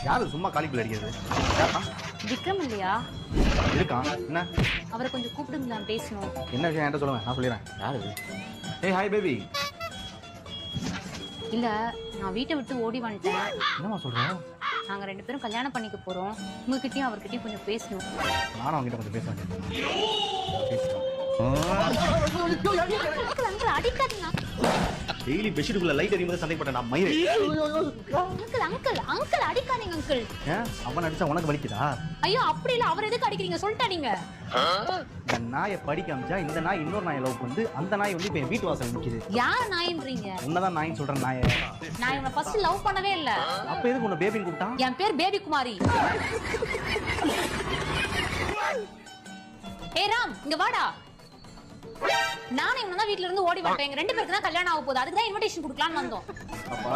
யாரு சும்மா காலிக்குள்ள அடிக்கிறது? யாரா? விக்ரம் இல்லையா? இருக்கான். என்ன? அவரை கொஞ்சம் கூப்பிடுங்களா, பேசணும். என்ன விஷயம் என்கிட்ட சொல்லுங்க, நான் சொல்லிடுறேன். யாரு இது? ஏய் ஹாய் பேபி. இல்ல, நான் வீட்டை விட்டு ஓடி வந்துட்டேன். என்னம்மா சொல்ற? நாங்க 2 பேரும் கல்யாணம் பண்ணிக்க போறோம். உங்ககிட்டயும் அவர்கிட்டயும் கொஞ்சம் பேசணும். நானும் அவங்ககிட்ட கொஞ்சம் பேச வேண்டியது. அங்கிள் அடிக்காதீங்க. டெய்லி பெட்ஷீட்டுக்குள்ள லைட் எரியும்போது சண்டை போட்டேன் நான் மயிரை. அங்கிள் அங்கிள் அங்கிள் அடிக்காதீங்க அங்கிள். ஏன் அவன் அடிச்சா உனக்கு வலிக்குதா? ஐயோ அப்படி இல்ல, அவர் எதுக்கு அடிக்கிறீங்க சொல்லிட்டானீங்க. இந்த நாயை படிக்க அமிச்சா இந்த நாய் இன்னொரு நாயை லவ் பண்ணி அந்த நாய் வந்து இப்ப என் வீட்டு வாசல் நிக்குது. யார் நாயின்றீங்க? உன்னதான் நாயின்னு சொல்றேன். நாயை நான் இவனை ஃபர்ஸ்ட் லவ் பண்ணவே இல்ல. அப்ப எதுக்கு உன்னை பேபின்னு கூப்பிட்டான்? என் பேர் பேபி குமாரி. ஏய் ராம், இங்க வாடா. நானே இவனா வீட்ல இருந்து ஓடி வந்துட்டேன். எங்க 2 பேருக்கு தான் கல்யாணம் ஆக போகுது. அதுக்கு தான் இன்விடேஷன் கொடுக்கலாம்னு வந்தோம். அப்பா